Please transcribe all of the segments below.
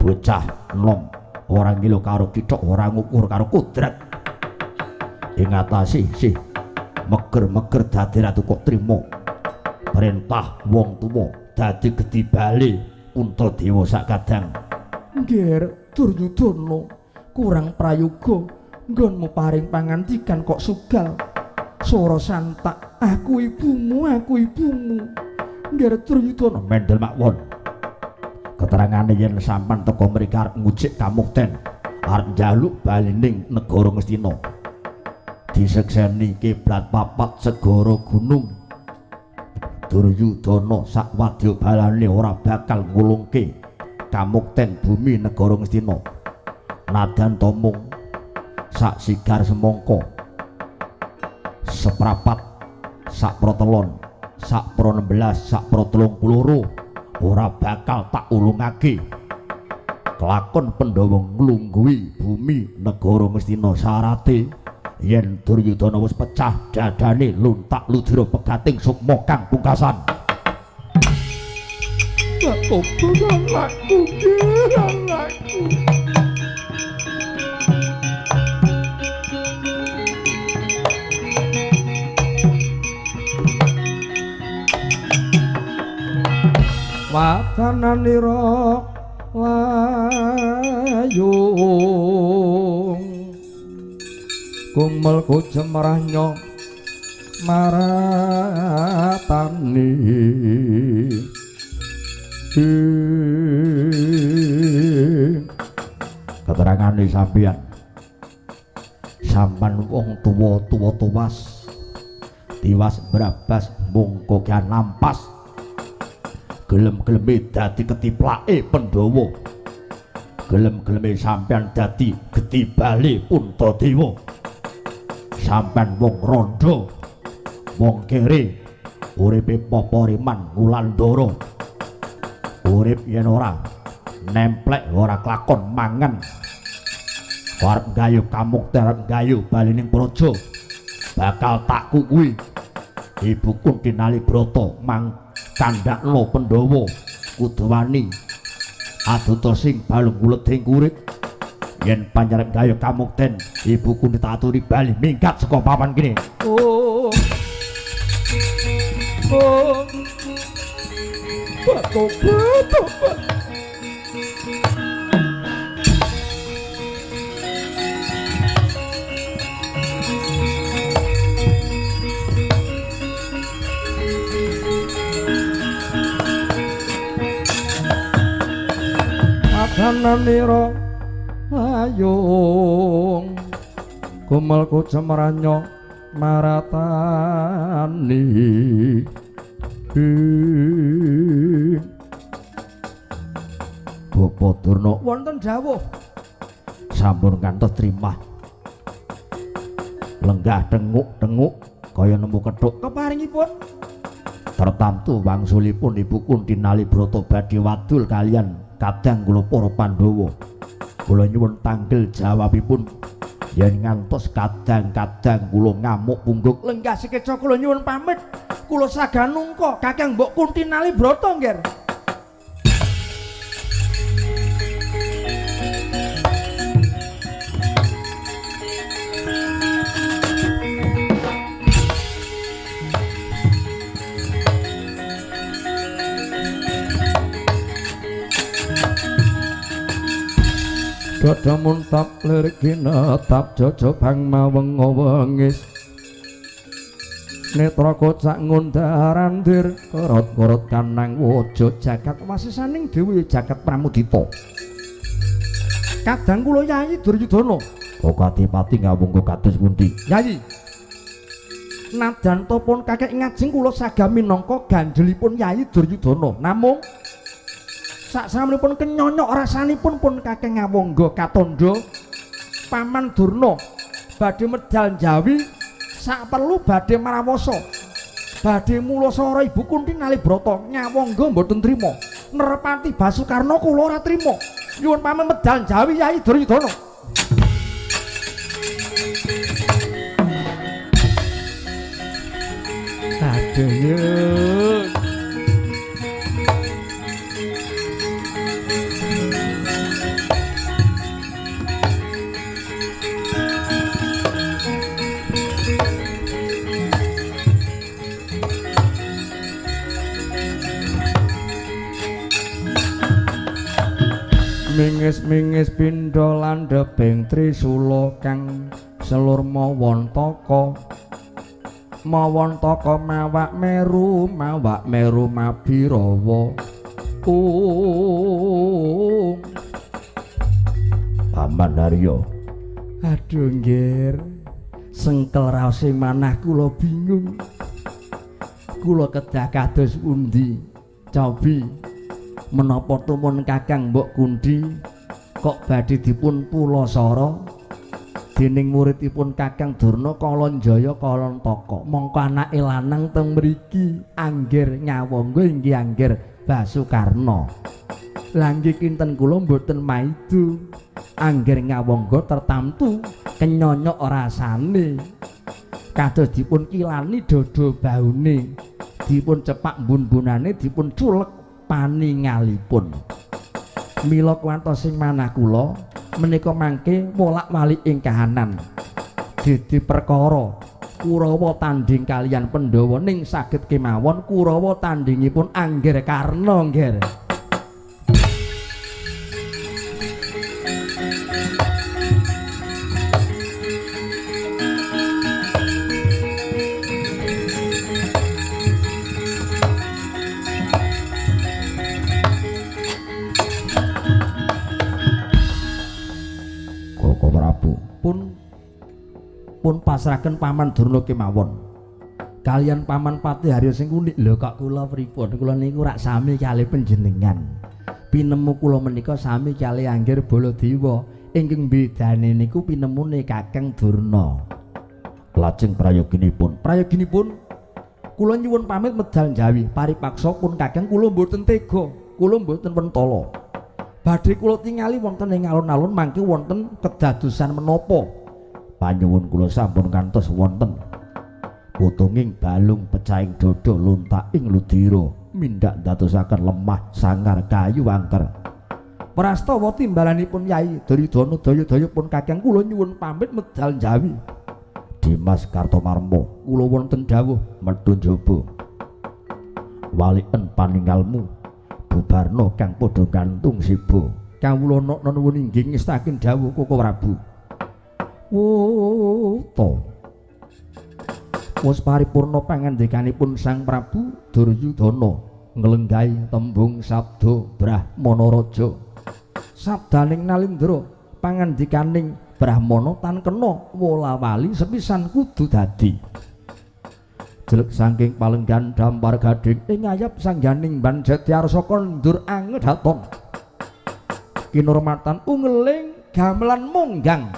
bocah nom ora ngilo karo kithok ora ngukur karo kodrat ing atase sih meger-meger dadi ratu kok trimo perintah wong tuwa dadi gedhi bali Puntadewa sakadang. Nger Duryudana kurang prayoga nggonmu paring pangandikan kok sugal swara santak aku ibumu Nger Duryudana mendel makwon keterangane yen sampan teko mriki arep ngucik kamukten arep njaluk balining negara Ngastina disekseni kiblat papat segara gunung Duryudana sak wadya balane ora bakal ngulungke kamukten bumi negara Ngastina nadan tomung sak sigar semangka seprapat sak protelon sak pro 16 sak pro 32 ora bakal tak ulungake kelakon Pandhawa nglungguhi bumi negara Ngastina sarate yen Duryudana wis pecah dadane luntak ludira pegating sukma kang pungkasan. Aku anakku, anakku. Wadananira layung kumelku jemrahnya maratani keterangane sampeyan sampan wong tuwa-tuwa tiwas brabas mungko kan nampas gelem-geleme dadi ketiplake Pandhawa gelem-geleme sampeyan dadi gedhi bali Puntadewa sampeyan wong rondo wong kere uripe Papariman Wulandara urip yen ora nemplek ora klakon mangan arep gayuh kamukten arep gayuh balining praja bakal tak kukuhi Ibu Kunti Nalibrata mang kandhakna Pandhawa kudu wani aduta sing balung guleding kurit yen panjenengan gayuh kamukten Ibu Kunti tak aturi bali minggat saka papan kene. Oh batok Wadananira layung kumelku cemranya maratani Bapak Durna wonten dawuh sampun kantos trimah lenggah tenguk-tenguk kaya nemu kethuk keparingipun tertamtu wangsulipun Ibu Kunti Nalibrata badhe wadul kalian kadang kula para Pandhawa kula nyuwun tanggel jawabipun yen ngantos kadang-kadang kula ngamuk pungguk lenggah sikeca kula nyuwun pamit kula saganungka Kakang Mbok Kunti Nalibrata nggih. Dadamun tap lirgina tap jojo bang mawengo wengis netra kocak ngundaran dir korot-korot kanang waja jagat wasisaning dewi jagat Pramudita kadang kula Yayi Duryudana kok Adipati ngawungga kados pundi Yayi nadan topon kakek ngajeng kula sagami minangka gandelipun Yayi Duryudana namung saksampunipun kenyonyok rasanipun pun kakek ngawangga katandha Paman Durna badhe medal Jawi sak perlu badhe marawasa badhe mulasara Ibu Kunti Nalibrata nyawangga mboten trima nerepati Basukarna kula ora trima nyuwun pamit medal Jawi Yayi Duryudana. Aduh mingis-mingis pindha landheping trisula kang selur mawontaka mawak meru mabirawa Paman Harya. Aduh nggir sengkel raos manah kula bingung kula kedah kados pundi cobi menapa tumun Kakang Mbok Kundi kok badhe dipun pulasara dening muridipun Kakang Durna Kalanjaya Kalantaka mongko anake lanang teng mriki Angger Nyawangga inggih Angger Basukarna lha nggih kinten kula mboten maidu Angger Nyawangga tertamtu kenyonyok rasane kados dipun kilani dada baune dipun cepak bun-bunane dipun culek paningalipun mila kuwantos sing manah kula menika mangke wolak-walik ing kahanan dadi perkara Kurawa tanding kalian Pandhawa ning saged kemawon Kurawa tandingipun Angger Karna nggih. Pun pasrahaken Paman Durna kemawon kalian Paman Patih Harya sing unik lho kok kula pripun kula niku rak sami kalih panjenengan pinemu kula menika sami kalih Angger Baladewa ingkang bedane niku pinemune Kakang Durna lajeng prayoginipun kula nyuwun pamit medal Jawi paripaksa pun Kakang kula mboten tega kula mboten mentala badhe kula tingali wonten ing alun-alun mangke wonten kedadosan menapa panyuwun kula sampun kantos wonten putunging balung pecahing dada luntaking ludira mindak dadosaken lemah sangar kayu angker prastawa timbalanipun Yai Duryudana daya-daya pun Kakang kula nyuwun pamit medal Jawi Dimas Kartomarma kula wonten dawuh medhu njaba walien paningalmu bubarna kang padha gantung siba kawula nuwun inggih ngestaken dawuh Koko Prabu to wis paripurna pangandikanipun Sang Prabu Duryudana nglenggahi tembung sabda Brahmana Raja sabdaning Nalindra pangandikaning Brahmana tan kena wola-wali sepisan kudu dadi jelek saking palenggan dampar gading ing ngayap sangganing ban Jatyarsa kondur angedhaton kinurmatan ungeling gamelan munggang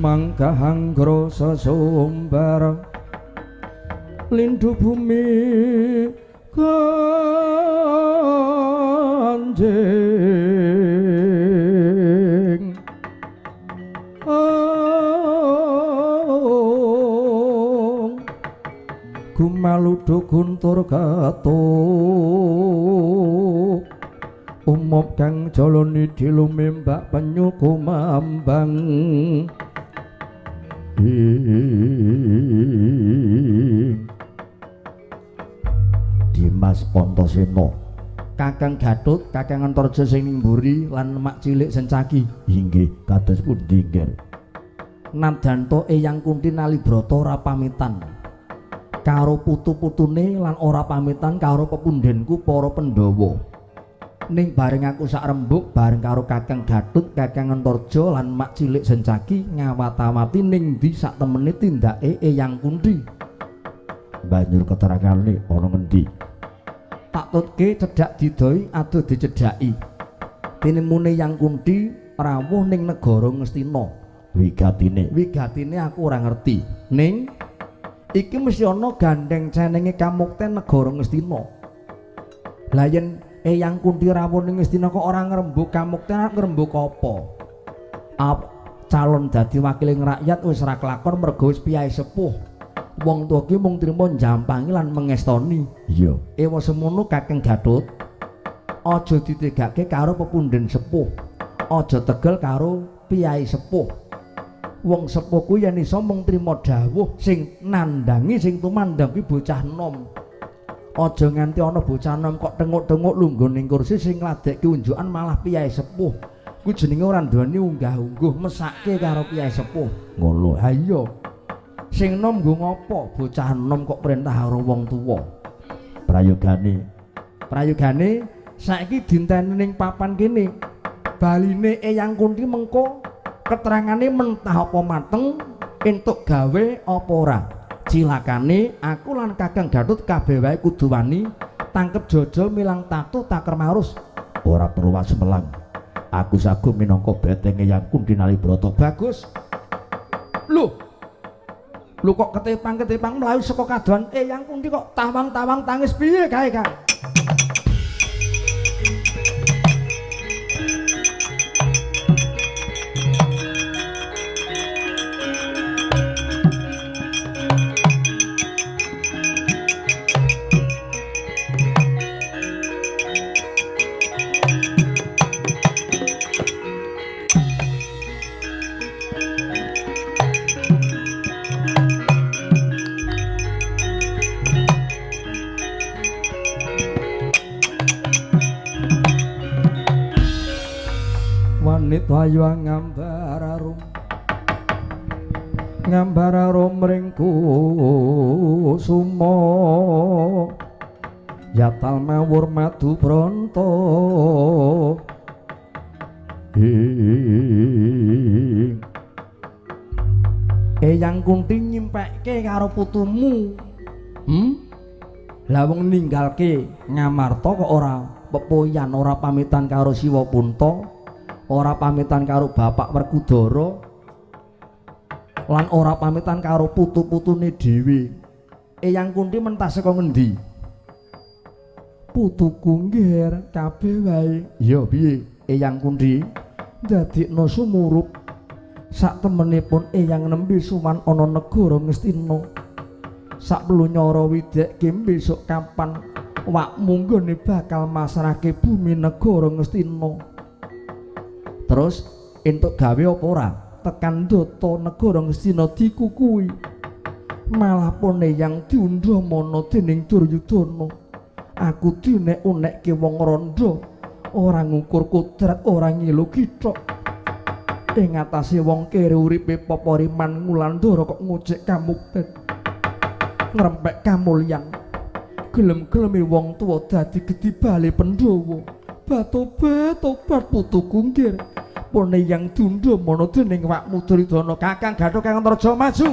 manggahanggra sesumbar lindu bumi kanjeng gumaludo guntur gatuk umop kang jalani dilumembak penyu kumambang Dimas Antasena Kakang Gatut Kakang Antarja sing ning mburi lan mak cilik Sencaki inggih kados pundi nggih Nadanto Eyang Kunti Nalibrata ora pamitan karo putu-putune lan ora pamitan karo pepundhenku para Pandhawa ning bareng aku sak rembug bareng karo Kakang Gatut Kakang Antarja lan mak cilik Sencaki ngawat-awati ning ndi sak temene tindake Eyang Kunti banjur keterangane ana ngendi tak tutke cedhak didoi adoh dicedhaki tinemune Eyang Kunti rawuh ning negara Ngastina wigatine aku ora ngerti ning iki mesti ana gandeng cenenge kamukten negara Ngastina lah yen Eyang Kunti rawuh ning Ngastina kok ora ngrembug kamukten ngrembug apa calon dadi wakiling rakyat wis ora kelakon mergo wis piyai sepuh wong tuwa ki mung trima njampangi lan mengestoni iya ewa semono Kakang Gatut aja ditegake karo pepundhen sepuh aja tegel karo piyai sepuh wong sepuh kuwi yen iso mung trima dawuh sing nandangi sing tumandang kuwi bocah nom aja nganti ana bocah nom kok tenguk-tenguk lungguh ning kursi sing ngladekke unjukan malah piyai sepuh kuwi jenenge ora nduweni unggah-ungguh mesake karo piyai sepuh ngono ha iya sing nom nggo ngopo bocah nom kok perintah karo wong tuwa prayogane saiki dinteni ning papan kene baline Eyang Kunti mengko keterangane mentah apa mateng entuk gawe apa ora cilakane aku lan Kakang Gatut kabeh wae kudu wani tangkep jojo milang tatu taker marus ora perlu semelang aku sagu minangka beteng Eyang Kunti Nalibrata bagus Lho kok ketepang-ketepang mlayu saka kadohan Eyang Kunti kok tawang-tawang tangis piye kae Kang Wayu ngambararum ringku sumo yatal mawur madu bronto Eyang Kunti nyimpekke karo putumu lah wong ninggalke Ngamarta kok ora pepoyan ora pamitan karo Siwa Punta ora pamitan karo Bapak Werkudara lan ora pamitan karo putu-putune dhewe Eyang Kunti mentas saka ngendi putuku ngger kabeh wae ya piye Eyang Kunti dadekno sumurup sak temenipun Eyang nembe suwan ana negara Ngastina sak plunyara widhek besok kapan wak munggone bakal masrahke bumi negara Ngastina terus entuk gawe apa ora tekan ndata negara Ngastina dikukuhi malah pun Eyang diundha mana dening Duryudana aku diunek-unekke wong randha ora ngukur kodrat ora ngilu kithok ing atase wong kere uripe Papariman Ngulandara kok ngocek kamukten ngrempek kamulyan gelem-geleme wong tuwa dadi gedhi bali Pandhawa tobat putuku nggih pone yang dundha mana dening wakmu Duryudana Kakang Gatotkaca maju